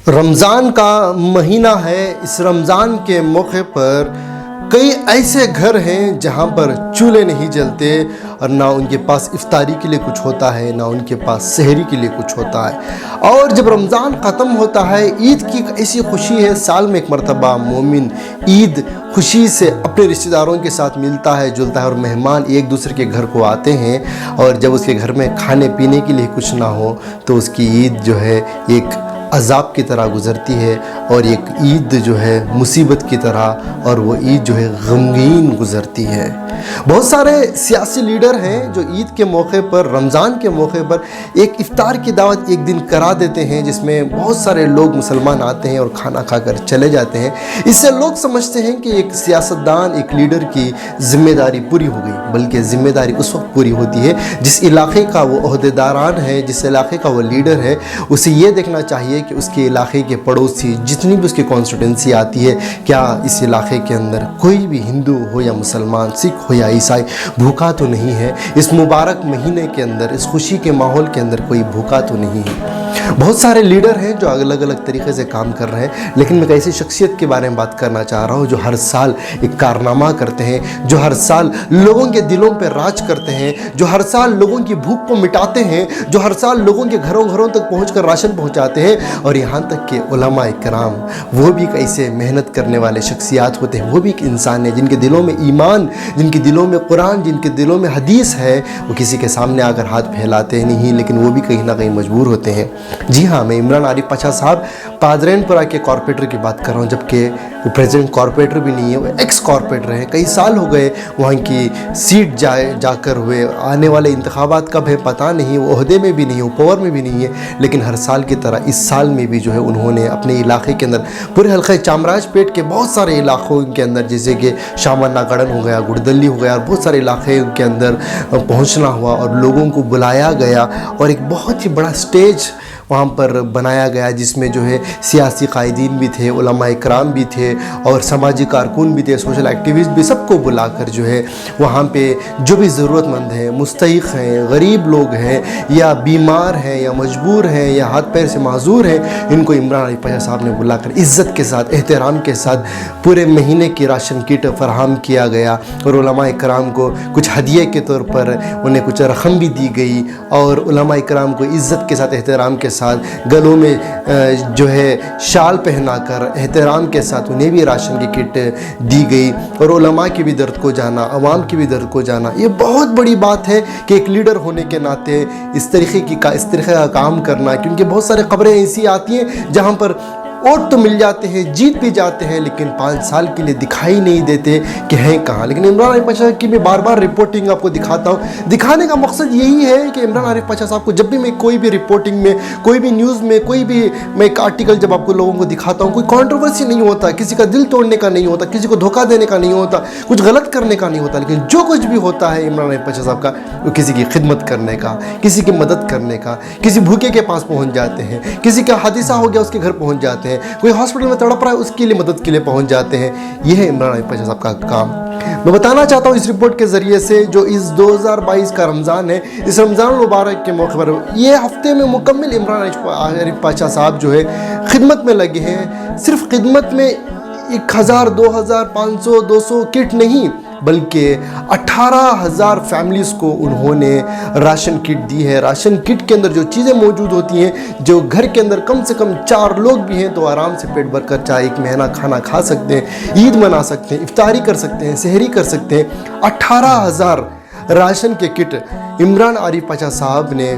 رمضان کا مہینہ ہے۔ اس رمضان کے موقع پر کئی ایسے گھر ہیں جہاں پر چولہے نہیں جلتے اور نہ ان کے پاس افطاری کے لیے کچھ ہوتا ہے، نہ ان کے پاس سحری کے لیے کچھ ہوتا ہے۔ اور جب رمضان ختم ہوتا ہے، عید کی ایک ایسی خوشی ہے، سال میں ایک مرتبہ مومن عید خوشی سے اپنے رشتہ داروں کے ساتھ ملتا ہے جلتا ہے، اور مہمان ایک دوسرے کے گھر کو آتے ہیں، اور جب اس کے گھر میں کھانے پینے کے لیے کچھ نہ ہو تو اس کی عید جو ہے ایک عذاب کی طرح گزرتی ہے، اور ایک عید جو ہے مصیبت کی طرح، اور وہ عید جو ہے غمگین گزرتی ہے۔ بہت سارے سیاسی لیڈر ہیں جو عید کے موقع پر، رمضان کے موقع پر ایک افطار کی دعوت ایک دن کرا دیتے ہیں، جس میں بہت سارے لوگ مسلمان آتے ہیں اور کھانا کھا کر چلے جاتے ہیں۔ اس سے لوگ سمجھتے ہیں کہ ایک سیاستدان، ایک لیڈر کی ذمہ داری پوری ہو گئی، بلکہ ذمہ داری اس وقت پوری ہوتی ہے جس علاقے کا وہ عہدیداران ہے، جس علاقے کا وہ لیڈر ہے، اسے یہ دیکھنا چاہیے کہ اس کے علاقے کے پڑوسی جتنی بھی اس کی کانسٹیٹوئنسی آتی ہے، کیا اس علاقے کے اندر کوئی بھی ہندو ہو یا مسلمان، سکھ ہو یا عیسائی بھوکا تو نہیں ہے، اس مبارک مہینے کے اندر، اس خوشی کے ماحول کے اندر کوئی بھوکا تو نہیں ہے۔ بہت سارے لیڈر ہیں جو الگ الگ طریقے سے کام کر رہے ہیں، لیکن میں ایک ایسی شخصیت کے بارے میں بات کرنا چاہ رہا ہوں جو ہر سال ایک کارنامہ کرتے ہیں، جو ہر سال لوگوں کے دلوں پہ راج کرتے ہیں، جو ہر سال لوگوں کی بھوک کو مٹاتے ہیں، جو ہر سال لوگوں کے گھروں تک پہنچ کر راشن پہنچاتے ہیں، اور یہاں تک کہ علماء کرام وہ بھی ایسے محنت کرنے والے شخصیات ہوتے ہیں، وہ بھی ایک انسان ہے جن کے دلوں میں ایمان، جن کے دلوں میں قرآن، جن کے دلوں میں حدیث ہے، وہ کسی کے سامنے آ کر ہاتھ پھیلاتے نہیں، لیکن وہ بھی کہیں نہ کہیں مجبور ہوتے ہیں۔ جی ہاں، میں عمران عارف پاشا صاحب پادرین پورہ کے کارپوریٹر کی بات کر رہا ہوں، جبکہ وہ پریزیڈنٹ کارپوریٹر بھی نہیں ہے، وہ ایکس کارپوریٹر ہیں۔ کئی سال ہو گئے وہاں کی سیٹ جا کر ہوئے، آنے والے انتخابات کب ہے پتہ نہیں، وہ عہدے میں بھی نہیں ہے، وہ پاور میں بھی نہیں ہے، لیکن ہر سال کی طرح اس سال میں بھی جو ہے انہوں نے اپنے علاقے کے اندر، پورے حلقہ چامراج پیٹ کے بہت سارے علاقوں کے اندر، جیسے کہ شامن ناگڑن ہو گیا، گڑدلی ہو گیا، اور بہت سارے علاقے کے اندر پہنچنا ہوا، اور لوگوں کو بلایا گیا، اور ایک بہت ہی بڑا سٹیج وہاں پر بنایا گیا، جس میں جو ہے سیاسی قائدین بھی تھے، علماء کرام بھی تھے، اور سماجی کارکن بھی تھے، سوشل ایکٹیوسٹ بھی، سب کو بلا کر جو ہے وہاں پہ جو بھی ضرورت مند ہیں، مستحق ہیں، غریب لوگ ہیں، یا بیمار ہیں، یا مجبور ہیں، یا ہاتھ پیر سے معذور ہیں، ان کو عمران عارف پاشا صاحب نے بلا کر عزت کے ساتھ، احترام کے ساتھ پورے مہینے کی راشن کٹ فراہم کیا گیا، اور علماء کرام کو کچھ ہدیے کے طور پر انہیں کچھ رقم بھی دی گئی، اور علماء کرام کو عزت کے ساتھ، احترام کے ساتھ، گلوں میں جو ہے شال پہنا کر احترام کے ساتھ انہیں بھی راشن کی کٹ دی گئی، اور علماء کی بھی درد کو جانا، عوام کی بھی درد کو جانا۔ یہ بہت بڑی بات ہے کہ ایک لیڈر ہونے کے ناطے اس طریقے کا کام کرنا، کیونکہ بہت سارے خبریں ایسی آتی ہیں جہاں پر ووٹ تو مل جاتے ہیں، جیت بھی جاتے ہیں، لیکن 5 سال کے لیے دکھائی نہیں دیتے کہ ہیں کہاں۔ لیکن عمران عارف پاشا کی میں بار بار رپورٹنگ آپ کو دکھاتا ہوں، دکھانے کا مقصد یہی ہے کہ عمران عارف پاشا صاحب کو جب بھی میں کوئی بھی رپورٹنگ میں، کوئی بھی نیوز میں، کوئی بھی میں ایک آرٹیکل جب آپ کو لوگوں کو دکھاتا ہوں، کوئی کنٹروورسی نہیں ہوتا، کسی کا دل توڑنے کا نہیں ہوتا، کسی کو دھوکہ دینے کا نہیں ہوتا، کچھ غلط کرنے کا نہیں ہوتا، لیکن جو کچھ بھی ہوتا ہے عمران عارف پاشا صاحب کا، وہ کسی کی خدمت کرنے کا، کسی کی مدد کرنے کا، کسی بھوکے کے پاس پہنچ جاتے ہیں، کسی کا حادثہ ہو گیا اس کے گھر پہنچ جاتے ہیں، کوئی ہاسپٹل میں تڑپ رہا ہے اس کے لیے مدد کے لیے پہنچ جاتے ہیں۔ یہ ہے عمران عارف پاشا صاحب کا کام۔ میں بتانا چاہتا ہوں اس رپورٹ کے ذریعے سے، جو اس 2022 کا رمضان ہے، اس رمضان المبارک کے موقع پر یہ ہفتے میں مکمل عمران عارف پاشا صاحب جو ہے خدمت میں لگے ہیں۔ صرف خدمت میں 1000، 2000، 500، 200 کٹ نہیں، بلکہ 18,000 فیملیز کو انہوں نے راشن کٹ دی ہے۔ راشن کٹ کے اندر جو چیزیں موجود ہوتی ہیں، جو گھر کے اندر کم سے کم 4 لوگ بھی ہیں تو آرام سے پیٹ بھر کر چاہے ایک مہینہ کھانا کھا سکتے ہیں، عید منا سکتے ہیں، افطاری کر سکتے ہیں، سحری کر سکتے ہیں۔ 18,000 راشن کے کٹ عمران عارف پاشا صاحب نے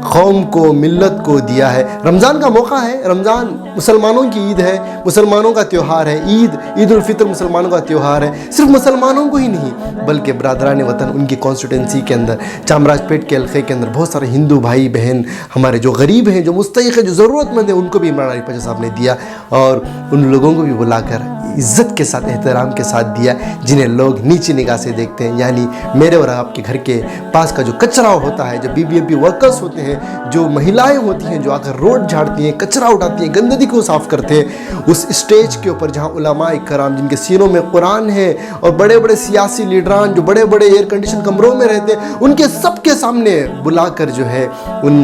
قوم کو، ملت کو دیا ہے۔ رمضان کا موقع ہے، رمضان مسلمانوں کی عید ہے، مسلمانوں کا تیوہار ہے، عید الفطر مسلمانوں کا تیوہار ہے۔ صرف مسلمانوں کو ہی نہیں، بلکہ برادران وطن، ان کی کانسٹیٹوئنسی کے اندر، چامراج پیٹ کے علاقے کے اندر بہت سارے ہندو بھائی بہن ہمارے جو غریب ہیں، جو مستحق ہیں، جو ضرورت مند ہیں، ان کو بھی عمران عارف پاشا صاحب نے دیا، اور ان لوگوں کو بھی بلا کر عزت کے ساتھ، احترام کے ساتھ دیا، جنہیں لوگ نیچی نگاہ سے دیکھتے ہیں، یعنی میرے اور آپ کے گھر کے پاس کا جو کچرا ہوتا ہے، جو BBMP ورکرز ہوتے ہیں، جو مہلائیں ہوتی ہیں، جو آ کر روڈ جھاڑتی ہیں، کچرا اٹھاتی ہیں، گندگی کو صاف کرتے ہیں، اس اسٹیج کے اوپر جہاں علماء کرام جن کے سینوں میں قرآن ہے، اور بڑے بڑے سیاسی لیڈران جو بڑے بڑے ایئر کنڈیشن کمروں میں رہتے ہیں، ان کے سب کے سامنے بلا کر جو ہے ان